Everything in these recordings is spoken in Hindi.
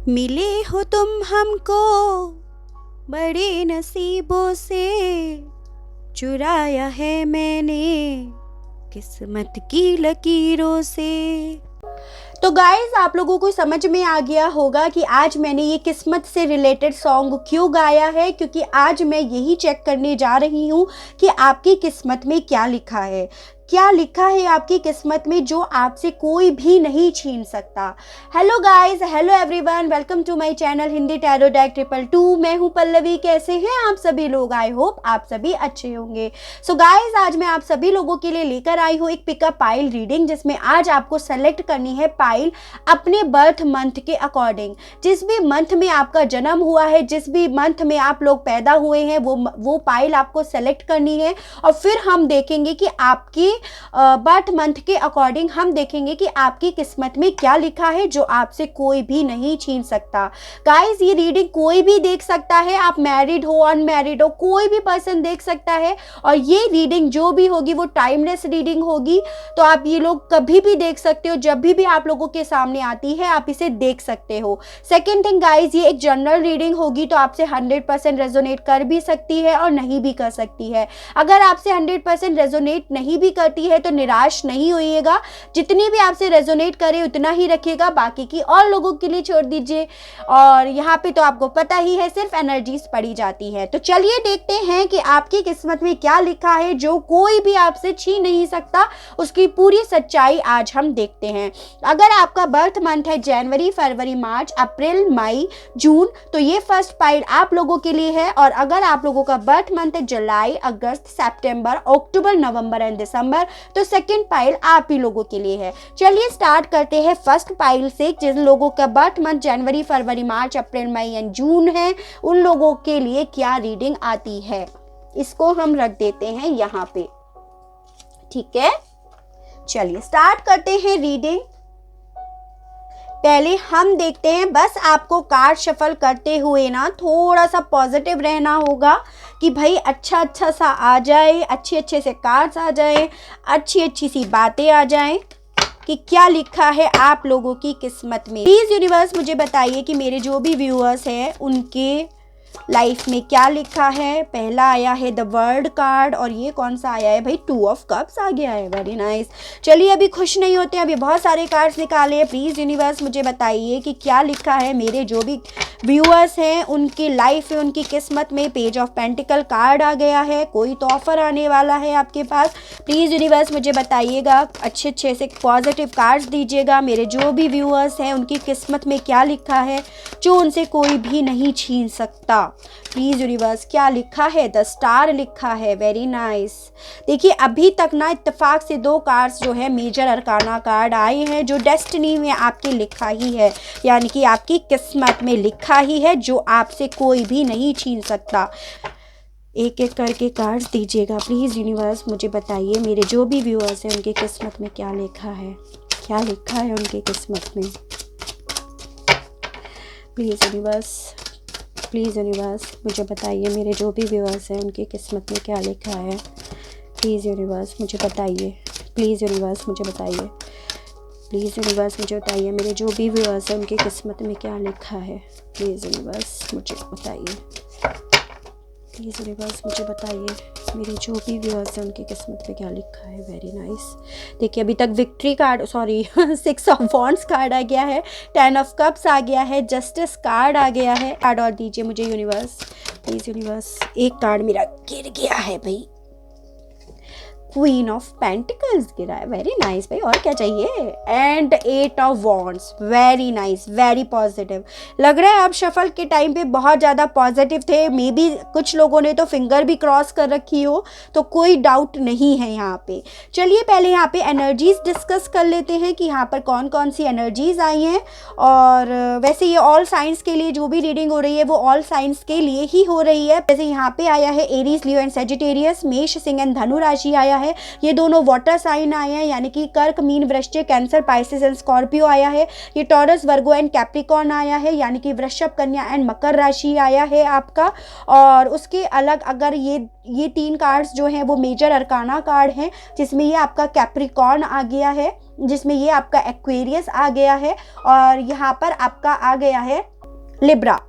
मिले हो तुम हमको बड़े नसीबों से, चुराया है मैंने किस्मत की लकीरों से। तो गाइज आप लोगों को समझ में आ गया होगा कि आज मैंने ये किस्मत से रिलेटेड सॉन्ग क्यों गाया है, क्योंकि आज मैं यही चेक करने जा रही हूँ कि आपकी किस्मत में क्या लिखा है। क्या लिखा है आपकी किस्मत में जो आपसे कोई भी नहीं छीन सकता। Hello guys, hello everyone, welcome to my channel Hindi tarot deck 222। मैं हूं पल्लवी। कैसे हैं आप सभी लोग? आई होप आप सभी अच्छे होंगे। सो गाइस, आज मैं आप सभी लोगों के लिए लेकर आई हूं एक पिकअप पाइल रीडिंग, जिसमें आज आपको सेलेक्ट करनी है पाइल अपने बर्थ मंथ के अकॉर्डिंग। जिस भी मंथ में आपका जन्म हुआ है, जिस भी मंथ में आप लोग पैदा हुए हैं, वो पाइल आपको सेलेक्ट करनी है। और फिर हम देखेंगे कि आपकी बर्थ मंथ के अकॉर्डिंग हम देखेंगे कि आपकी किस्मत में क्या लिखा है जो आपसे कोई भी नहीं छीन सकता। गाइस, ये रीडिंग कोई भी देख सकता है, आप मैरिड हो अनमैरिड हो, कोई भी पर्सन देख सकता है। और ये रीडिंग जो भी होगी वो टाइमलेस रीडिंग होगी, तो आप ये लोग कभी भी देख सकते हो। जब भी आप लोगों के सामने आती है आप इसे देख सकते हो। सेकेंड थिंग गाइस, ये एक जनरल रीडिंग होगी, तो आपसे 100% रेजोनेट कर भी सकती है और नहीं भी कर सकती है। अगर आपसे 100% रेजोनेट नहीं भी करती है तो निराश नहीं होइएगा। जितनी भी आपसे रेजोनेट करे उतना ही रखिएगा, बाकी की और लोगों के लिए छोड़ दीजिए। और यहाँ पे तो आपको पता ही है सिर्फ एनर्जीज पड़ी जाती है। तो चलिए देखते हैं कि आपकी किस्मत में क्या लिखा है जो कोई भी आपसे छीन नहीं सकता। उसकी पूरी सच्चाई आज हम देखते हैं। अगर आपका बर्थ मंथ है जनवरी, फरवरी, मार्च, अप्रैल, मई, जून, तो ये फर्स्ट पाइल आप लोगों के लिए है। और अगर आप लोगों का बर्थ मंथ है जुलाई, अगस्त, सितंबर, अक्टूबर, नवंबर एंड दिसंबर, तो सेकंड पाइल आप ही लोगों के लिए है। चलिए स्टार्ट करते हैं फर्स्ट पाइल से। जिन लोगों का बर्थ मंथ जनवरी, फरवरी, मार्च, अप्रैल, मई एंड जून है, उन लोगों के लिए क्या रीडिंग आती है, इसको हम रख देते हैं यहाँ पे। ठीक है, चलिए स्टार्ट करते हैं रीडिंग। पहले हम देखते हैं, बस आपको कार्ड शफल करते हुए ना थोड़ा सा पॉजिटिव रहना होगा कि भाई अच्छा अच्छा सा आ जाए, अच्छे अच्छे से कार्ड्स आ जाए, अच्छी अच्छी सी बातें आ जाएं कि क्या लिखा है आप लोगों की किस्मत में। प्लीज यूनिवर्स मुझे बताइए कि मेरे जो भी व्यूअर्स हैं उनके लाइफ में क्या लिखा है। पहला आया है द वर्ल्ड कार्ड, और ये कौन सा आया है भाई? 2 ऑफ कप्स आ गया है। Very nice. चलिए अभी खुश नहीं होते, अभी बहुत सारे कार्ड्स निकाले हैं। प्लीज़ यूनिवर्स मुझे बताइए कि क्या लिखा है मेरे जो भी व्यूअर्स हैं उनकी लाइफ में, उनकी किस्मत में। पेज ऑफ पेंटिकल कार्ड आ गया है, कोई तो ऑफर आने वाला है आपके पास। प्लीज़ यूनिवर्स मुझे बताइएगा, अच्छे अच्छे से पॉजिटिव कार्ड्स दीजिएगा। मेरे जो भी व्यूअर्स हैं उनकी किस्मत में क्या लिखा है जो उनसे कोई भी नहीं छीन सकता। प्लीज यूनिवर्स क्या लिखा है? द स्टार लिखा है। Very nice. देखिए अभी तक ना इत्तेफाक से 2 कार्ड्स जो है मेजर अरकाना कार्ड आए हैं जो डेस्टिनी में आपके लिखा ही है, यानी कि आपकी किस्मत में लिखा ही है जो आपसे कोई भी नहीं छीन सकता। एक एक करके कार्ड्स दीजिएगा प्लीज़ यूनिवर्स। मुझे बताइए मेरे जो भी व्यूअर्स हैं उनकी किस्मत में क्या लिखा है, क्या लिखा है उनकी किस्मत में। प्लीज़ यूनिवर्स, प्लीज़ यूनिवर्स मुझे बताइए मेरे जो भी व्यूअर्स हैं उनकी किस्मत में क्या लिखा है। प्लीज़ यूनिवर्स मुझे बताइए, प्लीज़ यूनिवर्स मुझे बताइए, प्लीज़ यूनिवर्स मुझे बताइए मेरे जो भी व्यूअर्स हैं उनकी किस्मत में क्या लिखा है। प्लीज़ यूनिवर्स मुझे बताइए, प्लीज़ यूनिवर्स मुझे बताइए मेरे जो भी व्यूअर्स हैं उनकी किस्मत में क्या लिखा है। Very nice. देखिए अभी तक victory card, sorry 6 of wands card आ गया है, 10 ऑफ कप्स आ गया है, जस्टिस कार्ड आ गया है। कार्ड और दीजिए मुझे यूनिवर्स, प्लीज़ यूनिवर्स। एक कार्ड मेरा गिर गया है भाई, क्वीन ऑफ पेंटिकल्स गिरा है। वेरी नाइस भाई, और क्या चाहिए? And 8 of wands. Very nice, very positive. लग रहा है आप शफल के टाइम पे बहुत ज़्यादा पॉजिटिव थे। मे बी कुछ लोगों ने तो फिंगर भी क्रॉस कर रखी हो, तो कोई डाउट नहीं है यहाँ पे। चलिए पहले यहाँ पे एनर्जीज डिस्कस कर लेते हैं कि यहाँ पर कौन कौन सी एनर्जीज आई हैं। और वैसे ये ऑल साइंस के लिए जो भी रीडिंग हो रही है वो ऑल साइंस के लिए ही हो रही है। जैसे यहाँ पे आया है एरीज, लियो एंड सेजिटेरियस, मेष, सिंह एंड धनु राशि आया है। ये दोनों वाटर साइन आए हैं, यानी कि कर्क, मीन, वृश्चिक, कैंसर, पाइसेस एंड स्कॉर्पियो आया है। ये टॉरस, वर्गो एंड कैप्रिकॉर्न आया है, यानी कि वृषभ, कन्या एंड मकर राशि आया है आपका। और उसके अलग अगर ये 3 कार्ड्स जो हैं वो मेजर अरकाना कार्ड हैं, जिसमें ये आपका कैप्रिकॉर्न आ गया है, जिसमें ये आपका एक्वेरियस आ गया है, और यहाँ पर आपका आ गया है लिब्रा।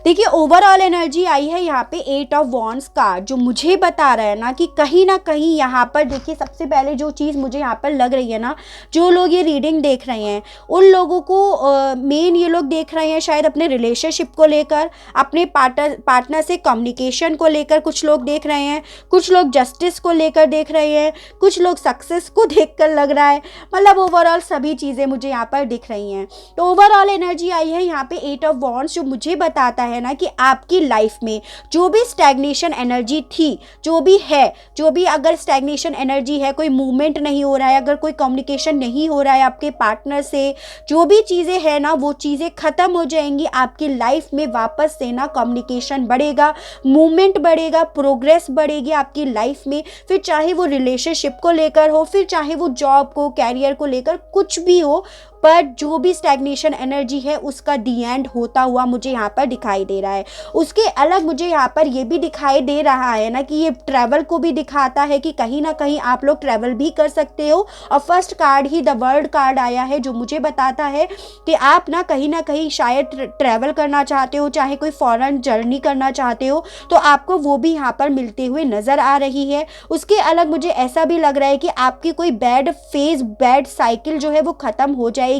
देखिए ओवरऑल एनर्जी आई है यहाँ पे 8 ऑफ वॉन्ड्स कार्ड, जो मुझे बता रहा है ना कि कहीं ना कहीं यहाँ पर देखिए सबसे पहले जो चीज़ मुझे यहाँ पर लग रही है ना, जो लोग ये रीडिंग देख रहे हैं उन लोगों को मेन ये लोग देख रहे हैं शायद अपने रिलेशनशिप को लेकर, अपने पार्टनर से कम्युनिकेशन को लेकर कुछ लोग देख रहे हैं, कुछ लोग जस्टिस को लेकर देख रहे हैं, कुछ लोग सक्सेस को देख कर लग रहा है, मतलब ओवरऑल सभी चीज़ें मुझे यहाँ पर दिख रही हैं। तो ओवरऑल एनर्जी आई है यहाँ पे 8 ऑफ वॉन्ड्स, जो मुझे बताता है ना कि आपकी लाइफ में जो भी स्टैग्नेशन एनर्जी थी, जो भी है, जो भी अगर स्टैग्नेशन एनर्जी है, कोई मूवमेंट नहीं हो रहा है, अगर कोई कम्युनिकेशन नहीं हो रहा है आपके पार्टनर से, जो भी चीज़ें हैं ना वो चीज़ें ख़त्म हो जाएंगी आपकी लाइफ में। वापस से ना कम्युनिकेशन बढ़ेगा, मूवमेंट बढ़ेगा, प्रोग्रेस बढ़ेगी आपकी लाइफ में। फिर चाहे वो रिलेशनशिप को लेकर हो, फिर चाहे वो जॉब को, कैरियर को लेकर कुछ भी हो, पर जो भी स्टैग्नेशन एनर्जी है उसका दी एंड होता हुआ मुझे यहाँ पर दिखाई दे रहा है। उसके अलग मुझे यहाँ पर ये भी दिखाई दे रहा है ना कि ये ट्रैवल को भी दिखाता है कि कहीं ना कहीं आप लोग ट्रैवल भी कर सकते हो। और first card he the world card आया है, जो मुझे बताता है कि आप ना कहीं शायद ट्रैवल करना चाहते हो, चाहे कोई फॉरेन जर्नी करना चाहते हो, तो आपको वो भी यहाँ पर मिलते हुए नज़र आ रही है। उसके अलग मुझे ऐसा भी लग रहा है कि आपकी कोई बैड फेज, बैड साइकिल जो है वो ख़त्म हो जाएगी,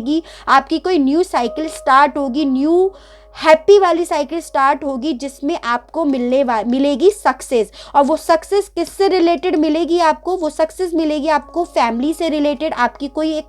आपकी कोई न्यू साइकिल स्टार्ट होगी, न्यू हैप्पी वाली साइकिल स्टार्ट होगी, जिसमें आपको मिलेगी सक्सेस। और वो सक्सेस किससे रिलेटेड मिलेगी आपको? वो सक्सेस मिलेगी आपको फैमिली से रिलेटेड। आपकी कोई एक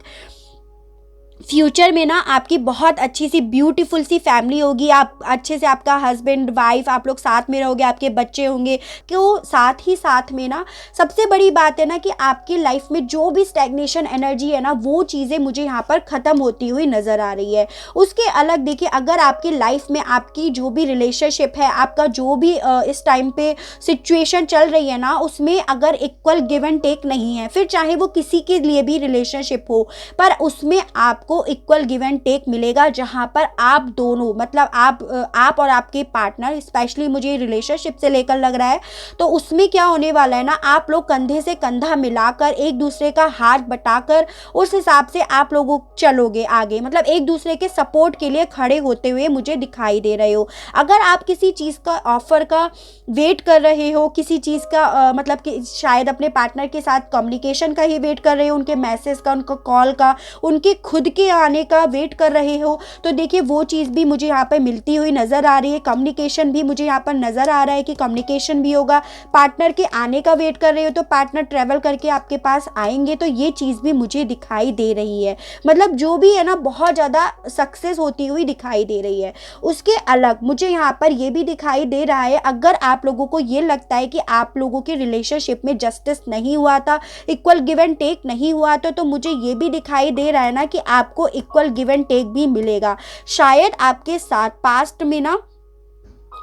फ्यूचर में ना आपकी बहुत अच्छी सी ब्यूटीफुल सी फैमिली होगी, आप अच्छे से, आपका हस्बैंड वाइफ, आप लोग साथ में रहोगे, आपके बच्चे होंगे। क्यों? साथ ही साथ में ना सबसे बड़ी बात है ना कि आपकी लाइफ में जो भी स्टैग्नेशन एनर्जी है ना वो चीज़ें मुझे यहाँ पर ख़त्म होती हुई नज़र आ रही है। उसके अलग देखिए, अगर आपकी लाइफ में आपकी जो भी रिलेशनशिप है, आपका जो भी इस टाइम पे सिचुएशन चल रही है ना, उसमें अगर इक्वल गिव एंड टेक नहीं है, फिर चाहे वो किसी के लिए भी रिलेशनशिप हो, पर उसमें आपको इक्वल गिव एंड टेक मिलेगा, जहां पर आप दोनों, मतलब आप और आपके पार्टनर, स्पेशली मुझे रिलेशनशिप से लेकर लग रहा है, तो उसमें क्या होने वाला है ना, आप लोग कंधे से कंधा मिलाकर, एक दूसरे का हाथ बटाकर, उस हिसाब से आप लोगों चलोगे आगे, मतलब एक दूसरे के सपोर्ट के लिए खड़े होते हुए मुझे दिखाई दे रहे हो। अगर आप किसी चीज़ का ऑफर का वेट कर रहे हो, किसी चीज़ का मतलब कि शायद अपने पार्टनर के साथ कम्युनिकेशन का ही वेट कर रहे हो, उनके मैसेज का, उनका कॉल का, उनके खुद के आने का वेट कर रहे हो, तो देखिए वो चीज़ भी मुझे यहाँ पर मिलती हुई नज़र आ रही है। कम्युनिकेशन भी मुझे यहाँ पर नज़र आ रहा है कि कम्युनिकेशन भी होगा। पार्टनर के आने का वेट कर रहे हो तो पार्टनर ट्रैवल करके आपके पास आएंगे, तो ये चीज़ भी मुझे दिखाई दे रही है। मतलब जो भी है ना, बहुत ज़्यादा सक्सेस होती हुई दिखाई दे रही है। उसके अलग मुझे यहाँ पर ये भी दिखाई दे रहा है, अगर आप लोगों को ये लगता है कि आप लोगों के रिलेशनशिप में जस्टिस नहीं हुआ था, इक्वल गिव एंड टेक नहीं हुआ था, तो मुझे ये भी दिखाई दे रहा है ना कि आपको इक्वल गिव एंड टेक भी मिलेगा। शायद आपके साथ पास्ट में ना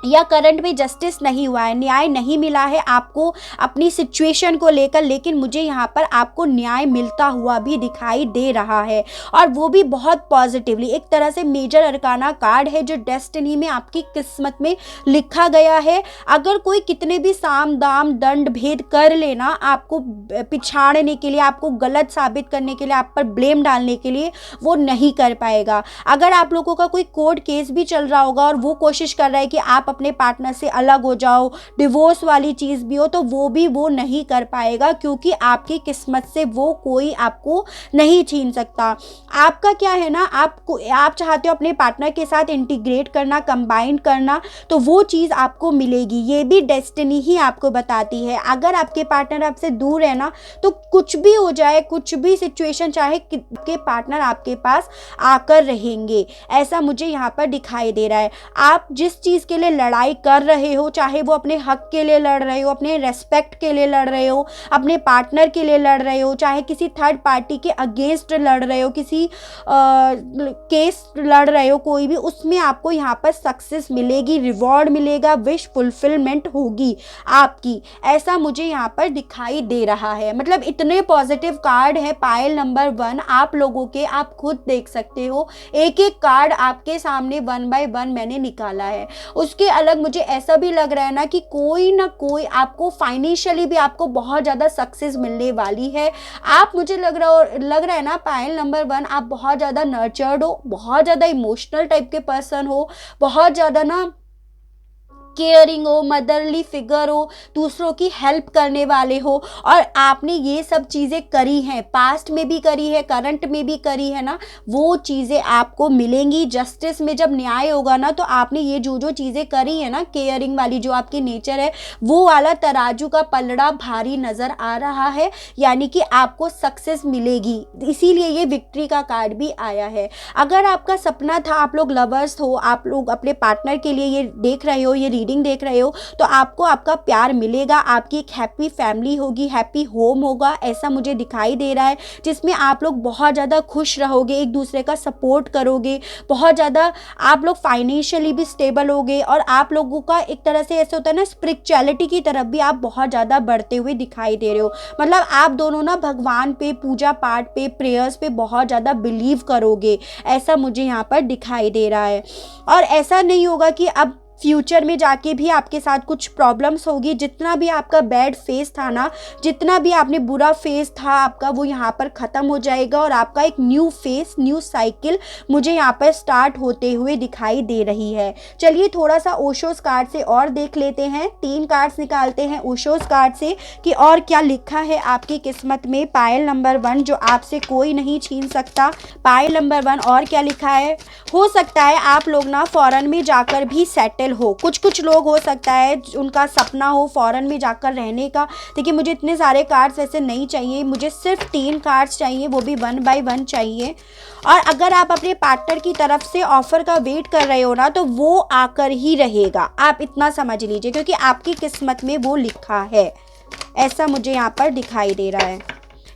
या करंट में जस्टिस नहीं हुआ है, न्याय नहीं मिला है आपको अपनी सिचुएशन को लेकर, लेकिन मुझे यहाँ पर आपको न्याय मिलता हुआ भी दिखाई दे रहा है, और वो भी बहुत पॉजिटिवली। एक तरह से मेजर अरकाना कार्ड है जो डेस्टिनी में आपकी किस्मत में लिखा गया है। अगर कोई कितने भी साम दाम दंड भेद कर लेना, आपको पिछाड़ने के लिए, आपको गलत साबित करने के लिए, आप पर ब्लेम डालने के लिए, वो नहीं कर पाएगा। अगर आप लोगों का कोई कोर्ट केस भी चल रहा होगा और वो कोशिश कर रहा है कि आप अपने पार्टनर से अलग हो जाओ, डिवोर्स वाली चीज़ भी हो, तो वो नहीं कर पाएगा, क्योंकि आपकी किस्मत से वो कोई आपको नहीं छीन सकता। आपका क्या है ना, आप चाहते हो अपने पार्टनर के साथ इंटीग्रेट करना, कंबाइन करना, तो वो चीज़ आपको मिलेगी। ये भी डेस्टिनी ही आपको बताती है। अगर आपके पार्टनर आपसे दूर है ना, तो कुछ भी हो जाए, कुछ भी सिचुएशन, चाहे आपके पार्टनर आपके पास आकर रहेंगे, ऐसा मुझे यहाँ पर दिखाई दे रहा है। आप जिस चीज़ के लिए लड़ाई कर रहे हो, चाहे वो अपने हक के लिए लड़ रहे हो, अपने रेस्पेक्ट के लिए लड़ रहे हो, अपने पार्टनर के लिए लड़ रहे हो, चाहे किसी थर्ड पार्टी के अगेंस्ट लड़ रहे हो, किसी केस लड़ रहे हो, कोई भी, उसमें आपको यहाँ पर सक्सेस मिलेगी, रिवॉर्ड मिलेगा, विश फुलफिलमेंट होगी आपकी, ऐसा मुझे यहाँ पर दिखाई दे रहा है। मतलब इतने पॉजिटिव कार्ड है पायल नंबर 1 आप लोगों के, आप खुद देख सकते हो। एक एक कार्ड आपके सामने 1 बाय 1 मैंने निकाला है। उसके अलग मुझे ऐसा भी लग रहा है ना कि कोई ना कोई आपको फाइनेंशियली भी आपको बहुत ज़्यादा सक्सेस मिलने वाली है। आप, मुझे लग रहा है ना पायल नंबर 1, आप बहुत ज़्यादा नर्चर्ड हो, बहुत ज़्यादा इमोशनल टाइप के पर्सन हो, बहुत ज़्यादा ना केयरिंग हो, मदरली फिगर हो, दूसरों की हेल्प करने वाले हो, और आपने ये सब चीज़ें करी हैं, पास्ट में भी करी है, करंट में भी करी है ना, वो चीज़ें आपको मिलेंगी। जस्टिस में जब न्याय होगा ना, तो आपने ये जो जो चीज़ें करी है ना, केयरिंग वाली जो आपकी नेचर है, वो वाला तराजू का पलड़ा भारी नज़र आ रहा है, यानी कि आपको सक्सेस मिलेगी। इसीलिए ये विक्ट्री का कार्ड भी आया है। अगर आपका सपना था, आप लोग लवर्स हो, आप लोग अपने पार्टनर के लिए ये देख रहे हो, ये रीडिंग देख रहे हो, तो आपको आपका प्यार मिलेगा, आपकी एक हैप्पी फैमिली होगी, हैप्पी होम होगा, ऐसा मुझे दिखाई दे रहा है, जिसमें आप लोग बहुत ज़्यादा खुश रहोगे, एक दूसरे का सपोर्ट करोगे, बहुत ज़्यादा आप लोग फाइनेंशियली भी स्टेबल होगे, और आप लोगों का एक तरह से ऐसे होता है ना, स्पिरिचुअलिटी की तरफ भी आप बहुत ज़्यादा बढ़ते हुए दिखाई दे रहे हो। मतलब आप दोनों ना भगवान पे, पूजा पाठ पे, प्रेयर्स पे बहुत ज़्यादा बिलीव करोगे, ऐसा मुझे यहाँ पर दिखाई दे रहा है। और ऐसा नहीं होगा कि अब फ्यूचर में जाके भी आपके साथ कुछ प्रॉब्लम्स होगी। जितना भी आपका बैड फेस था ना, जितना भी आपने बुरा फेस था आपका, वो यहाँ पर ख़त्म हो जाएगा, और आपका एक न्यू फेस, न्यू साइकिल मुझे यहाँ पर स्टार्ट होते हुए दिखाई दे रही है। चलिए थोड़ा सा ओशोस कार्ड से और देख लेते हैं, 3 कार्ड्स निकालते हैं ओशोस कार्ड से कि और क्या लिखा है आपकी किस्मत में। पायल नंबर 1, जो आपसे कोई नहीं छीन सकता। पायल नंबर 1, और क्या लिखा है। हो सकता है आप लोग ना फॉरेन में जाकर भी सेटल हो, कुछ लोग हो सकता है उनका सपना हो फॉरेन में जाकर रहने का। देखिए मुझे इतने सारे कार्ड्स वैसे नहीं चाहिए, मुझे सिर्फ 3 कार्ड्स चाहिए, वो भी 1 बाय 1 चाहिए। और अगर आप अपने पार्टनर की तरफ से ऑफर का वेट कर रहे हो ना, तो वो आकर ही रहेगा, आप इतना समझ लीजिए, क्योंकि आपकी किस्मत में वो लिखा है, ऐसा मुझे यहाँ पर दिखाई दे रहा है।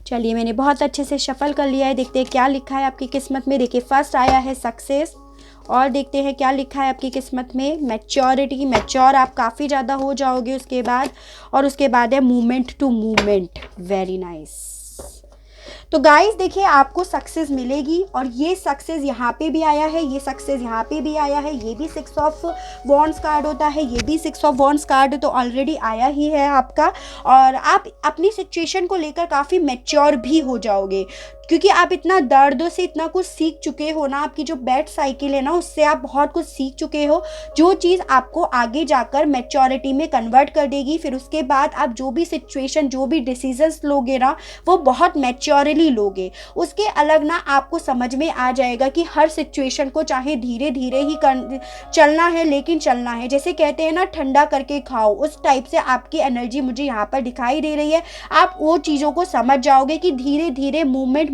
चलिए मैंने बहुत अच्छे से शफल कर लिया है, देखते हैं क्या लिखा है आपकी किस्मत में। देखिए फर्स्ट आया है सक्सेस, और देखते हैं क्या लिखा है आपकी किस्मत में। मैच्योरिटी, मैच्योर आप काफ़ी ज़्यादा हो जाओगे उसके बाद, और उसके बाद है movement to movement, very nice. तो गाइस देखिए आपको सक्सेस मिलेगी, और ये सक्सेस यहाँ पे भी आया है, ये सक्सेस यहाँ पे भी आया है, ये भी 6 ऑफ वॉन्ड्स कार्ड होता है, ये भी 6 ऑफ वॉन्ड्स कार्ड तो ऑलरेडी आया ही है आपका। और आप अपनी सिचुएशन को लेकर काफ़ी मैच्योर भी हो जाओगे, क्योंकि आप इतना दर्दों से इतना कुछ सीख चुके हो ना, आपकी जो बैड साइकिल है ना, उससे आप बहुत कुछ सीख चुके हो, जो चीज़ आपको आगे जाकर मैच्योरिटी में कन्वर्ट कर देगी। फिर उसके बाद आप जो भी सिचुएशन, जो भी डिसीजंस लोगे ना, वो बहुत मैच्योरली लोगे। उसके अलग ना आपको समझ में आ जाएगा कि हर सिचुएशन को चाहे धीरे धीरे ही चलना है, लेकिन चलना है। जैसे कहते हैं ना, ठंडा करके खाओ, उस टाइप से आपकी एनर्जी मुझे यहाँ पर दिखाई दे रही है। आप वो चीज़ों को समझ जाओगे कि धीरे धीरे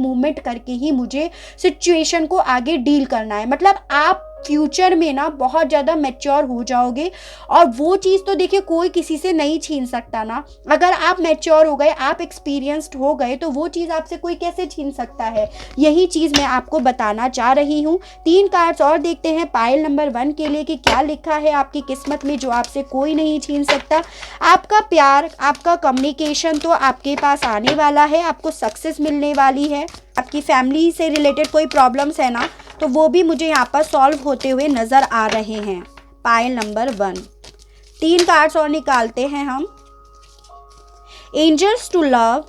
मूवमेंट करके ही मुझे सिचुएशन को आगे डील करना है। मतलब आप फ्यूचर में ना बहुत ज़्यादा मैच्योर हो जाओगे, और वो चीज़ तो देखिए कोई किसी से नहीं छीन सकता ना। अगर आप मैच्योर हो गए, आप एक्सपीरियंस्ड हो गए, तो वो चीज़ आपसे कोई कैसे छीन सकता है। यही चीज़ मैं आपको बताना चाह रही हूँ। 3 कार्ड्स और देखते हैं पायल नंबर 1 के लिए कि क्या लिखा है आपकी किस्मत में, जो आपसे कोई नहीं छीन सकता। आपका प्यार, आपका कम्युनिकेशन तो आपके पास आने वाला है, आपको सक्सेस मिलने वाली है। आपकी फैमिली से रिलेटेड कोई प्रॉब्लम्स है ना, तो वो भी मुझे यहाँ पर सॉल्व होते हुए नज़र आ रहे हैं। पायल नंबर 1, 3 कार्ड्स और निकालते हैं हम। Angels to love,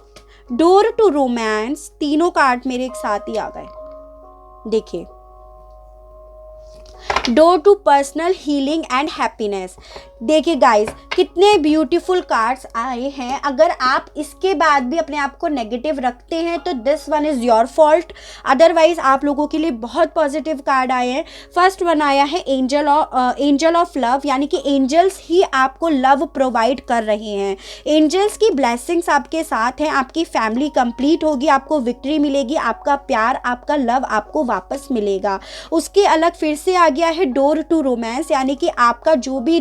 door to romance, तीनों कार्ड मेरे एक साथ ही आ गए। देखिए door to personal healing and happiness. देखिए गाइस कितने ब्यूटीफुल कार्ड्स आए हैं। अगर आप इसके बाद भी अपने आप को नेगेटिव रखते हैं तो this one is your fault, otherwise आप लोगों के लिए बहुत पॉजिटिव कार्ड आए हैं। फर्स्ट वन आया है एंजल ऑफ लव, यानी कि एंजल्स ही आपको लव प्रोवाइड कर रहे हैं। एंजल्स की ब्लेसिंग्स आपके साथ हैं, आपकी फैमिली कंप्लीट होगी, आपको विक्ट्री मिलेगी, आपका प्यार, आपका लव आपको वापस मिलेगा। उसके अलग फिर से आ गया है डोर टू रोमांस, यानी कि आपका जो भी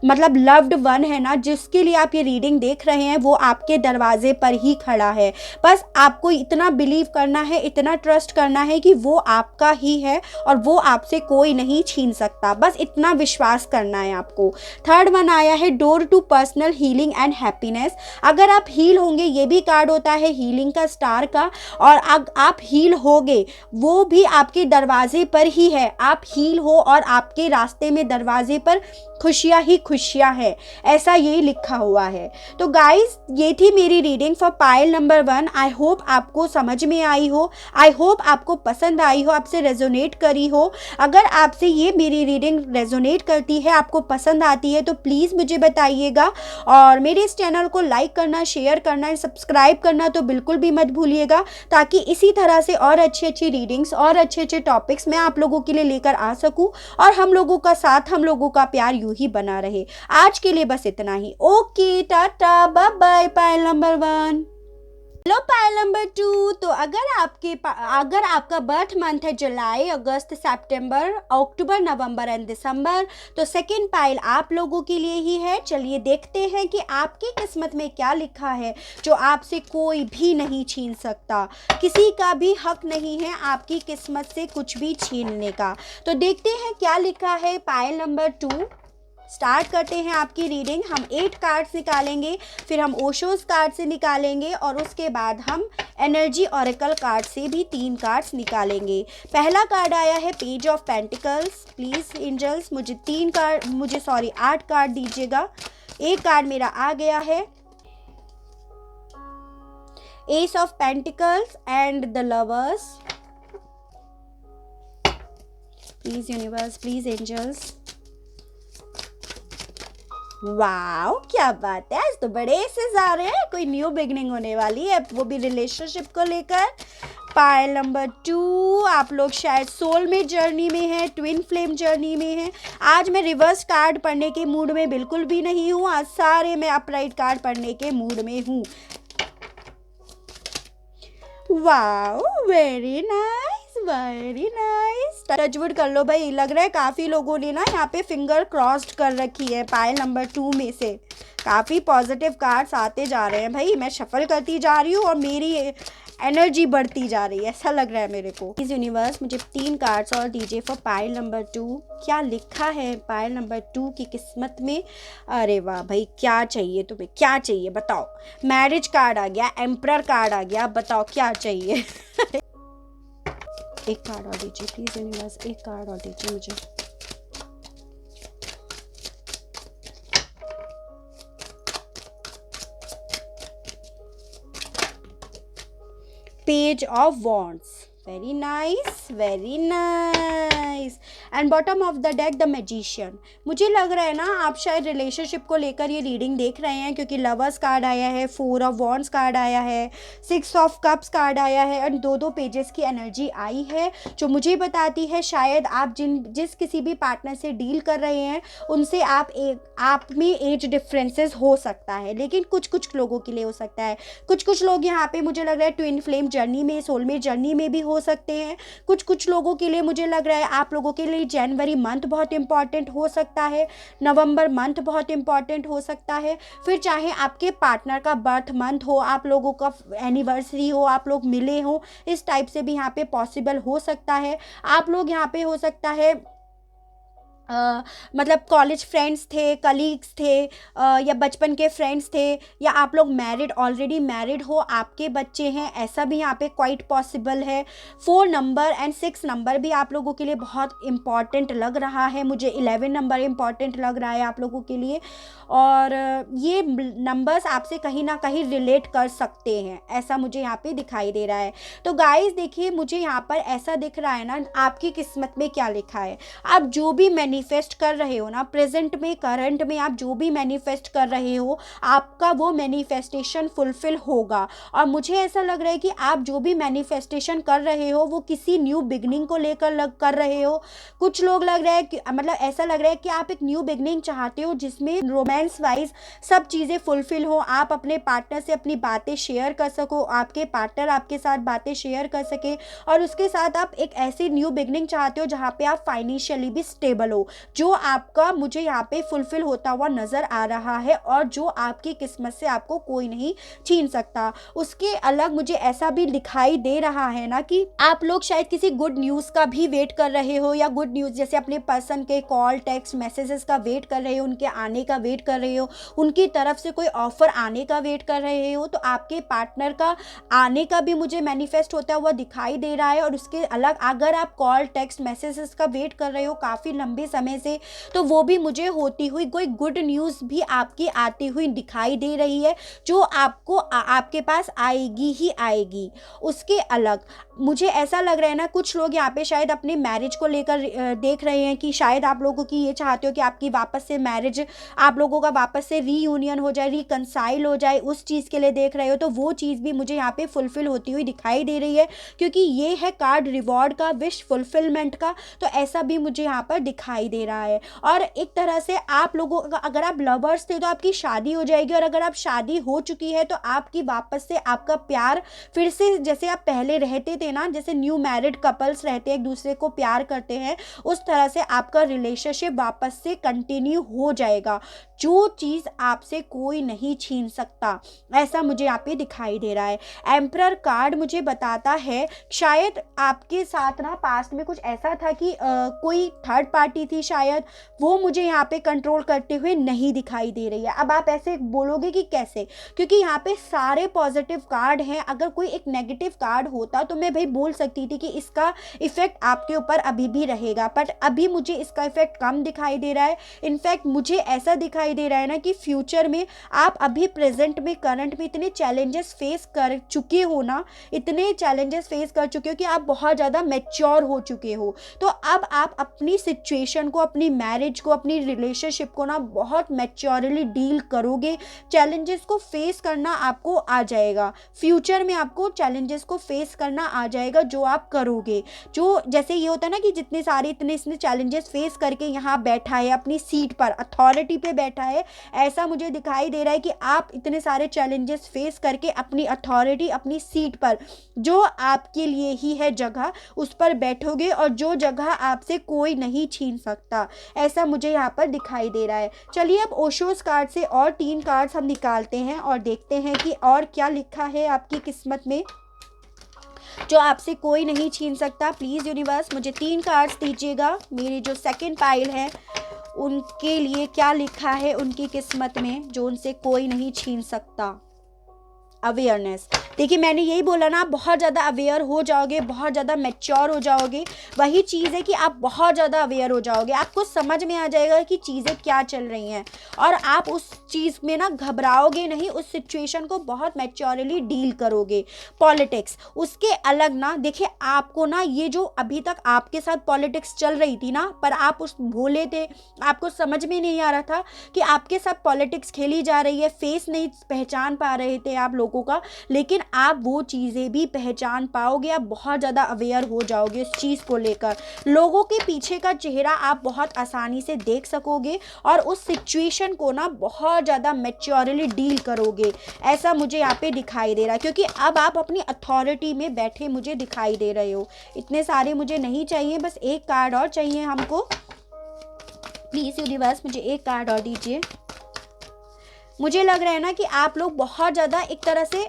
मतलब लव्ड वन है ना, जिसके लिए आप ये रीडिंग देख रहे हैं, वो आपके दरवाजे पर ही खड़ा है। बस आपको इतना बिलीव करना है, इतना ट्रस्ट करना है कि वो आपका ही है और वो आपसे कोई नहीं छीन सकता। बस इतना विश्वास करना है आपको। थर्ड वन आया है door to personal healing and happiness. अगर आप हील होंगे, ये भी कार्ड होता है हीलिंग का, स्टार का, और आप हील होगे वो भी आपके दरवाजे पर ही है। आप हील हो और आपके रास्ते में दरवाजे पर खुशियाँ ही खुशियाँ है, ऐसा यही लिखा हुआ है। तो गाइस, ये थी मेरी reading for pile number 1। I hope आपको समझ में आई हो, आई होप आपको पसंद आई हो, आपसे रेजोनेट करी हो। अगर आपसे ये मेरी रीडिंग रेजोनेट करती है, आपको पसंद आती है, तो प्लीज़ मुझे बताइएगा। और मेरे इस चैनल को लाइक करना, शेयर करना, सब्सक्राइब करना तो बिल्कुल भी मत भूलिएगा, ताकि इसी तरह से और अच्छी अच्छी रीडिंग्स और अच्छे अच्छे टॉपिक्स मैं आप लोगों के लिए लेकर आ सकूं और हम लोगों का साथ, हम लोगों का प्यार यूं ही बना रहे। आज के लिए बस इतना ही। Okay, tata, bye bye. Pile number 1। Hello pile number 2। तो अगर आपका बर्थ मंथ है जुलाई, अगस्त, सितंबर, अक्टूबर, नवंबर एंड दिसंबर, तो सेकंड पाइल आप लोगों के लिए ही है। चलिए देखते हैं कि आपकी किस्मत में क्या लिखा है, जो आपसे कोई भी नहीं छीन सकता। किसी का भी हक नहीं है आपकी किस्मत से कुछ भी छीनने का। तो देखते हैं क्या लिखा है पाइल नंबर 2। स्टार्ट करते हैं आपकी रीडिंग। हम 8 कार्ड्स निकालेंगे, फिर हम ओशोस कार्ड से निकालेंगे और उसके बाद हम एनर्जी ऑरेकल कार्ड से भी 3 कार्ड्स निकालेंगे। पहला कार्ड आया है page of pentacles. Please angels मुझे 8 कार्ड दीजिएगा। एक कार्ड मेरा आ गया है, ace of pentacles and the lovers. Please universe, please angels. Wow, क्या बात है, आज तो बड़े एसेस आ रहे हैं। कोई न्यू बिगनिंग होने वाली है, वो भी रिलेशनशिप को लेकर। पाइल नंबर 2, आप लोग शायद सोलमेट जर्नी में हैं, ट्विन फ्लेम जर्नी में हैं। आज मैं रिवर्स कार्ड पढ़ने के मूड में बिल्कुल भी नहीं हूँ, आज सारे मैं अपराइट कार्ड पढ़ने के मूड में हूँ। Wow, very nice, very nice. Touchwood कर लो भाई। लग रहा है काफ़ी लोगों ने ना यहाँ पे फिंगर क्रॉस्ड कर रखी है पाइल नंबर 2 में से। काफ़ी पॉजिटिव कार्ड्स आते जा रहे हैं भाई। मैं शफल करती जा रही हूँ और मेरी एनर्जी बढ़ती जा रही है, ऐसा लग रहा है मेरे को। इस यूनिवर्स मुझे 3 कार्ड्स और दीजिए फॉर पाइल नंबर 2। क्या लिखा है पाइल नंबर 2 की किस्मत में? अरे वाह भाई, क्या चाहिए तुम्हें, क्या चाहिए बताओ। मैरिज कार्ड आ गया, एम्परर कार्ड आ गया, बताओ क्या चाहिए। एक कार्ड और दीजिए प्लीज यूनिवर्स, एक कार्ड और दीजिए मुझे। Page of wands, very nice, very nice. And bottom of the deck the magician. मुझे लग रहा है ना आप शायद रिलेशनशिप को लेकर ये रीडिंग देख रहे हैं, क्योंकि लवर्स कार्ड आया है, 4 ऑफ वॉन्ड्स कार्ड आया है, 6 ऑफ कप्स कार्ड आया है और 2 पेजेस की एनर्जी आई है, जो मुझे बताती है शायद आप जिस किसी भी पार्टनर से डील कर रहे हैं उनसे आप में एज डिफरेंसेस हो सकता है, लेकिन कुछ लोगों के लिए हो सकता है। कुछ लोग यहाँ पे मुझे लग रहा है ट्विन फ्लेम जर्नी में, सोलमेट जर्नी में भी हो सकते हैं। कुछ लोगों के लिए मुझे लग रहा है आप लोगों के लिए जनवरी मंथ बहुत इंपॉर्टेंट हो सकता है, नवंबर मंथ बहुत इंपॉर्टेंट हो सकता है। फिर चाहे आपके पार्टनर का बर्थ मंथ हो, आप लोगों का एनिवर्सरी हो, आप लोग मिले हो, इस टाइप से भी यहाँ पे पॉसिबल हो सकता है। आप लोग यहाँ पे हो सकता है मतलब कॉलेज फ्रेंड्स थे, कलीग्स थे, या बचपन के फ्रेंड्स थे, या आप लोग ऑलरेडी मैरिड हो, आपके बच्चे हैं, ऐसा भी यहाँ पे क्वाइट पॉसिबल है। 4 नंबर एंड 6 नंबर भी आप लोगों के लिए बहुत इम्पॉर्टेंट लग रहा है। मुझे 11 नंबर इम्पॉर्टेंट लग रहा है आप लोगों के लिए, और ये नंबर्स आपसे कहीं ना कहीं रिलेट कर सकते हैं, ऐसा मुझे यहाँ पे दिखाई दे रहा है। तो गाइस देखिए, मुझे यहाँ पर ऐसा दिख रहा है ना, आपकी किस्मत में क्या लिखा है। आप जो भी मैनिफेस्ट कर रहे हो ना, प्रेजेंट में, करंट में आप जो भी मैनिफेस्ट कर रहे हो, आपका वो मैनिफेस्टेशन फुलफिल होगा। और मुझे ऐसा लग रहा है कि आप जो भी मैनिफेस्टेशन कर रहे हो वो किसी न्यू बिगनिंग को लेकर कर रहे हो। कुछ लोग लग रहा है कि मतलब ऐसा लग रहा है कि आप एक न्यू बिगनिंग चाहते हो जिसमें रोमांस वाइज सब चीज़ें फुलफिल हो, आप अपने पार्टनर से अपनी बातें शेयर कर सको, आपके पार्टनर आपके साथ बातें शेयर कर सके, और उसके साथ आप एक ऐसी न्यू बिगनिंग चाहते हो जहाँ पे आप फाइनेंशियली भी स्टेबल हो। हो, जो आपका मुझे यहाँ पे फुलफिल होता हुआ नज़र आ रहा है और जो आपकी किस्मत से आपको कोई नहीं छीन सकता। उसके अलग मुझे ऐसा भी दिखाई दे रहा है ना कि आप लोग शायद किसी गुड न्यूज़ का भी वेट कर रहे हो, या गुड न्यूज़ जैसे अपने पर्सन के कॉल, टेक्स्ट, मैसेजेस का वेट कर रहे हो, उनके आने का वेट कर रहे हो, उनकी तरफ से कोई ऑफर आने का वेट कर रहे हो, तो आपके पार्टनर का आने का भी मुझे मैनिफेस्ट होता हुआ दिखाई दे रहा है। और उसके अलग अगर आप कॉल, टेक्स्ट, मैसेजेस का वेट कर रहे हो काफ़ी लंबे समय से, तो वो भी मुझे होती हुई कोई गुड न्यूज़ भी आपकी आती हुई दिखाई दे रही है, जो आपको आपके पास आएगी ही आएगी। उसके अलग मुझे ऐसा लग रहा है ना, कुछ लोग यहाँ पे शायद अपने मैरिज को लेकर देख रहे हैं कि शायद आप लोगों की ये चाहते हो कि आपकी वापस से मैरिज, आप लोगों का वापस से रीयूनियन हो जाए, रिकंसाइल हो जाए, उस चीज़ के लिए देख रहे हो, तो वो चीज़ भी मुझे यहाँ पे फुलफिल होती हुई दिखाई दे रही है, क्योंकि ये है कार्ड रिवॉर्ड का, विश फुलफिलमेंट का। तो ऐसा भी मुझे यहाँ पर दिखाई दे रहा है। और एक तरह से आप लोगों का, अगर आप लवर्स थे तो आपकी शादी हो जाएगी, और अगर आप शादी हो चुकी है तो आपकी वापस से आपका प्यार फिर से, जैसे आप पहले रहते थे ना, जैसे न्यू मैरिड कपल्स रहते हैं, एक दूसरे को प्यार करते हैं, उस तरह से आपका रिलेशनशिप वापस से कंटिन्यू हो जाएगा। जो चीज़ आपसे कोई नहीं छीन सकता, ऐसा मुझे यहाँ पे दिखाई दे रहा है। एम्परर कार्ड मुझे बताता है शायद आपके साथ ना पास्ट में कुछ ऐसा था कि कोई थर्ड पार्टी थी शायद, वो मुझे यहाँ पे कंट्रोल करते हुए नहीं दिखाई दे रही है। अब आप ऐसे बोलोगे कि कैसे, क्योंकि यहाँ पे सारे पॉजिटिव कार्ड हैं। अगर कोई एक नेगेटिव कार्ड होता तो मैं भाई बोल सकती थी कि इसका इफेक्ट आपके ऊपर अभी भी रहेगा, बट अभी मुझे इसका इफेक्ट कम दिखाई दे रहा है। इनफैक्ट मुझे ऐसा दिखाई दे रहा है ना कि फ्यूचर में आप अभी प्रेजेंट में, करंट में इतने चैलेंजेस फेस कर चुके हो ना, इतने चैलेंजेस फेस कर चुके हो कि आप बहुत ज़्यादा मैच्योर हो चुके हो। तो अब आप अपनी सिचुएशन को, अपनी मैरिज को, अपनी रिलेशनशिप को ना बहुत मैच्योरली डील करोगे। चैलेंजेस को फेस करना आपको आ जाएगा, फ्यूचर में आपको चैलेंजेस को फेस करना आ जाएगा जो आप करोगे। जो जैसे ये होता है ना कि जितने सारे इतने इसने चैलेंजेस फेस करके यहाँ बैठा है, अपनी सीट पर अथॉरिटी पे बैठा है, ऐसा मुझे दिखाई दे रहा है कि आप इतने सारे चैलेंजेस फेस करके अपनी अथॉरिटी, अपनी सीट पर, जो आपके लिए ही है जगह, उस पर बैठोगे, और जो जगह आपसे कोई नहीं छीन सकता, ऐसा मुझे यहाँ पर दिखाई दे रहा है। चलिए अब ओशोस कार्ड से और 3 कार्ड्स हम निकालते हैं और देखते हैं कि और क्या लिखा है आपकी किस्मत में जो आपसे कोई नहीं छीन सकता। प्लीज़ यूनिवर्स मुझे 3 कार्ड्स दीजिएगा। मेरी जो सेकंड पाइल है उनके लिए क्या लिखा है उनकी किस्मत में जो उनसे कोई नहीं छीन सकता। अवेयरनेस, देखिए मैंने यही बोला ना, आप बहुत ज़्यादा अवेयर हो जाओगे, बहुत ज़्यादा मैच्योर हो जाओगे। वही चीज़ है कि आप बहुत ज़्यादा अवेयर हो जाओगे, आपको समझ में आ जाएगा कि चीज़ें क्या चल रही हैं, और आप उस चीज़ में ना घबराओगे नहीं, उस सिचुएशन को बहुत मैच्योरली डील करोगे। पॉलिटिक्स, उसके अलग ना देखिए, आपको ना ये जो अभी तक आपके साथ पॉलिटिक्स चल रही थी ना, पर आप उस भोले थे, आपको समझ में नहीं आ रहा था कि आपके साथ पॉलिटिक्स खेली जा रही है, फेस नहीं पहचान पा रहे थे आप लोगों का, लेकिन आप वो चीज़ें भी पहचान पाओगे। आप बहुत ज़्यादा अवेयर हो जाओगे उस चीज़ को लेकर, लोगों के पीछे का चेहरा आप बहुत आसानी से देख सकोगे, और उस सिचुएशन को ना बहुत ज़्यादा मैच्योरली डील करोगे, ऐसा मुझे यहाँ पे दिखाई दे रहा है। क्योंकि अब आप अपनी अथॉरिटी में बैठे मुझे दिखाई दे रहे हो। इतने सारे मुझे नहीं चाहिए, बस एक कार्ड और चाहिए हमको। प्लीज़ यूनिवर्स मुझे एक कार्ड और दीजिए। मुझे लग रहा है ना कि आप लोग बहुत ज़्यादा एक तरह से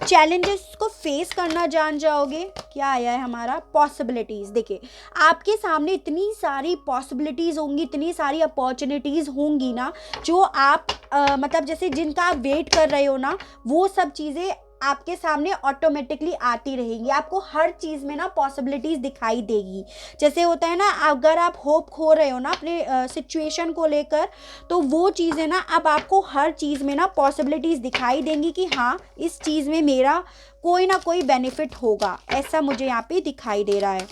चैलेंजेस को फेस करना जान जाओगे। क्या आया है हमारा? पॉसिबिलिटीज़। देखिए आपके सामने इतनी सारी पॉसिबिलिटीज़ होंगी, इतनी सारी अपॉर्चुनिटीज़ होंगी ना, जो आप मतलब जैसे जिनका आप वेट कर रहे हो ना, वो सब चीज़ें आपके सामने ऑटोमेटिकली आती रहेंगी। आपको हर चीज़ में ना पॉसिबिलिटीज़ दिखाई देगी। जैसे होता है ना, अगर आप होप खो रहे हो ना अपने सिचुएशन को लेकर, तो वो चीज़ें ना अब आपको हर चीज़ में ना पॉसिबिलिटीज़ दिखाई देंगी कि हाँ, इस चीज़ में मेरा कोई ना कोई बेनिफिट होगा, ऐसा मुझे यहाँ पे दिखाई दे रहा है।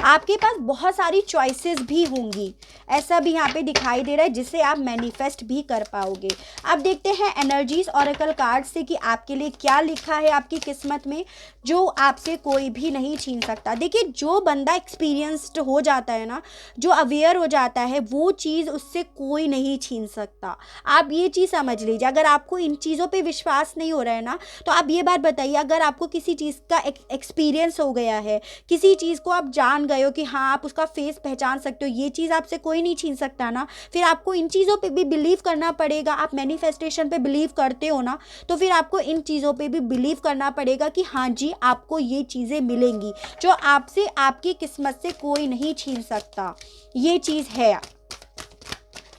आपके पास बहुत सारी चॉइसेस भी होंगी, ऐसा भी यहाँ पे दिखाई दे रहा है, जिससे आप मैनिफेस्ट भी कर पाओगे। अब देखते हैं एनर्जीज ऑरेकल कार्ड से कि आपके लिए क्या लिखा है आपकी किस्मत में, जो आपसे कोई भी नहीं छीन सकता। देखिए, जो बंदा एक्सपीरियंस्ड हो जाता है ना, जो अवेयर हो जाता है, वो चीज़ उससे कोई नहीं छीन सकता। आप ये चीज़ समझ लीजिए। अगर आपको इन चीज़ों पे विश्वास नहीं हो रहा है ना, तो आप ये बात बताइए, अगर आपको किसी चीज़ का एक्सपीरियंस हो गया है, किसी चीज़ को आप जान गए हो कि हाँ आप उसका फेस पहचान सकते हो, ये चीज़ आपसे कोई नहीं छीन सकता ना, फिर आपको इन चीज़ों पे भी बिलीव करना पड़ेगा। आप मैनिफेस्टेशन पे बिलीव करते हो ना, तो फिर आपको इन चीज़ों पे भी बिलीव करना पड़ेगा कि हाँ जी आपको ये चीज़ें मिलेंगी जो आपसे, आपकी किस्मत से कोई नहीं छीन सकता। ये चीज़ है।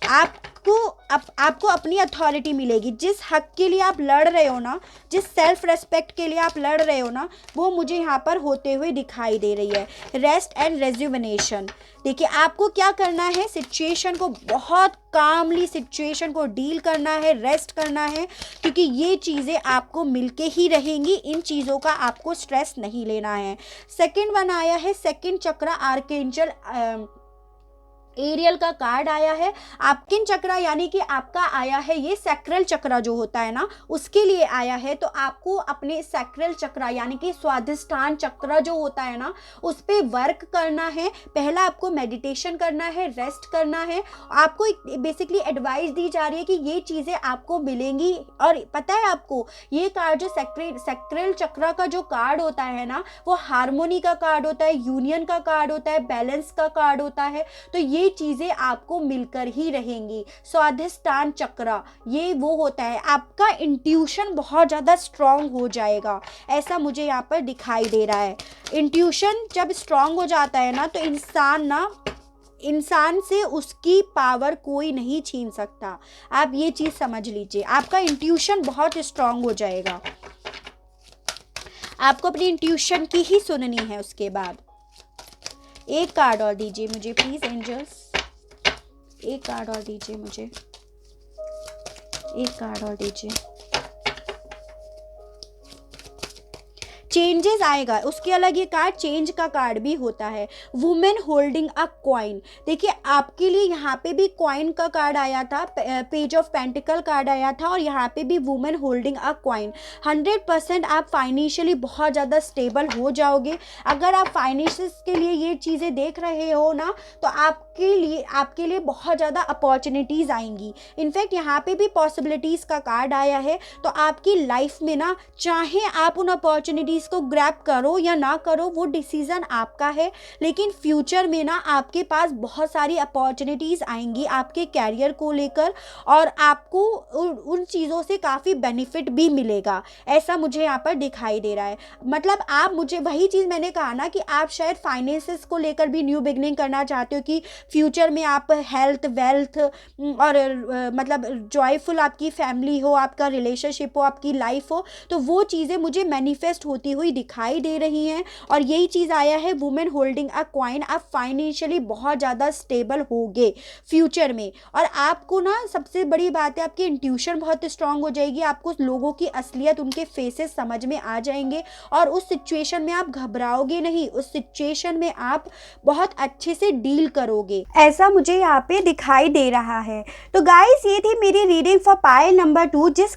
आपको अपनी अथॉरिटी मिलेगी। जिस हक के लिए आप लड़ रहे हो ना, जिस सेल्फ रेस्पेक्ट के लिए आप लड़ रहे हो ना, वो मुझे यहाँ पर होते हुए दिखाई दे रही है। Rest and rejuvenation. देखिए, आपको क्या करना है, सिचुएशन को बहुत कामली सिचुएशन को डील करना है, रेस्ट करना है, क्योंकि ये चीज़ें आपको मिलके ही रहेंगी। इन चीज़ों का आपको स्ट्रेस नहीं लेना है। सेकंड वन आया है, सेकंड चक्र आर्कएंजल एरियल का कार्ड आया है। आपकिन चक्रा यानी कि आपका आया है ये सैक्रल चक्रा जो होता है ना, उसके लिए आया है। तो आपको अपने सैक्रल चक्रा यानी कि स्वाधिष्ठान चक्रा जो होता है ना, उस पर वर्क करना है। पहला आपको मेडिटेशन करना है, रेस्ट करना है। आपको बेसिकली एडवाइस दी जा रही है कि ये चीज़ें आपको मिलेंगी। और पता है आपको, ये कार्ड जो सैक्रल चक्रा का जो कार्ड होता है ना, वो हार्मोनी का कार्ड होता है, यूनियन का कार्ड होता है, बैलेंस का कार्ड होता है। तो ये चीजें आपको मिलकर ही रहेंगी। स्वाधिष्ठान चक्र ये वो होता है, आपका इंट्यूशन बहुत ज़्यादा स्ट्रांग हो जाएगा, ऐसा मुझे यहाँ पर दिखाई दे रहा है। इंट्यूशन जब स्ट्रांग हो जाता है ना, तो इंसान से उसकी पावर कोई नहीं छीन सकता। आप ये चीज़ समझ लीजिए, आपका इंट्यूशन बहुत स्ट्रांग हो जाएगा। आपको अपनी इंट्यूशन की ही सुननी है। उसके बाद एक कार्ड और दीजिए मुझे प्लीज एंजल्स, एक कार्ड और दीजिए मुझे, एक कार्ड और दीजिए। चेंजेस आएगा। उसके अलग ये कार्ड चेंज का कार्ड भी होता है। Women holding a coin. देखिए, आपके लिए यहाँ पे भी कॉइन का कार्ड आया था, पेज ऑफ पेंटिकल कार्ड आया था, और यहाँ पे भी वुमेन होल्डिंग अ कॉइन। 100% आप फाइनेंशियली बहुत ज़्यादा स्टेबल हो जाओगे। अगर आप फाइनेंशियल्स के लिए ये चीज़ें देख रहे हो ना, तो आपके लिए बहुत ज़्यादा अपॉर्चुनिटीज़ आएंगी। इनफैक्ट यहाँ पे भी पॉसिबिलिटीज़ का कार्ड आया है। तो आपकी लाइफ में ना, चाहे आप उन अपॉर्चुनिटीज़ को ग्रैब करो या ना करो, वो डिसीजन आपका है, लेकिन फ्यूचर में ना आपके पास बहुत सारी अपॉर्चुनिटीज़ आएंगी आपके कैरियर को लेकर, और आपको उन चीज़ों से काफ़ी बेनिफिट भी मिलेगा, ऐसा मुझे यहाँ पर दिखाई दे रहा है। मतलब आप, मुझे वही चीज़ मैंने कहा ना कि आप शायद फाइनेंसेस को लेकर भी न्यू बिगनिंग करना चाहते हो, कि फ्यूचर में आप हेल्थ, वेल्थ और मतलब जॉयफुल आपकी फैमिली हो, आपका रिलेशनशिप हो, आपकी लाइफ हो, तो वो चीज़ें मुझे मैनिफेस्ट होती हुई दिखाई दे रही हैं। और यही चीज़ आया है, वुमेन होल्डिंग अ कॉइन। आप फाइनेंशियली बहुत ज़्यादा स्टेबल होगे फ्यूचर में। और आपको ना, सबसे बड़ी बात है, आपकी इंट्यूशन बहुत स्ट्रांग हो जाएगी। आपको लोगों की असलियत, उनके फेसेस समझ में आ जाएंगे, और उस सिचुएशन में आप घबराओगे नहीं, उस सिचुएशन में आप बहुत अच्छे से डील करोगे, ऐसा मुझे यहाँ पे दिखाई दे रहा है। तो गाइस, ये थी मेरी रीडिंग फॉर पाइल नंबर 2। जिस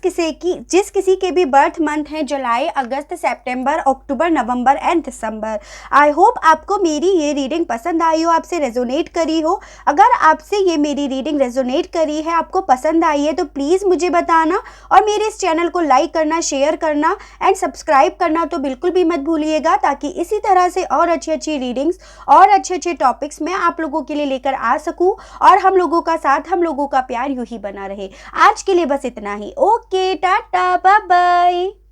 किसी के भी बर्थ मंथ है जुलाई, अगस्त, सितंबर, अक्टूबर, नवंबर एंड दिसंबर। आई होप आपको मेरी ये रीडिंग पसंद आई हो, आपसे रेजोनेट करी हो। अगर आपसे ये मेरी रीडिंग रेजोनेट करी है, आपको पसंद आई है, तो प्लीज़ मुझे बताना, और मेरे इस चैनल को लाइक करना, शेयर करना एंड सब्सक्राइब करना तो बिल्कुल भी मत भूलिएगा, ताकि इसी तरह से और अच्छी रीडिंग्स और अच्छे टॉपिक्स मैं आप लोगों के लिए लेकर आ सकूं, और हम लोगों का साथ, हम लोगों का प्यार यूं ही बना रहे। आज के लिए बस इतना ही। Okay, tata, bye bye.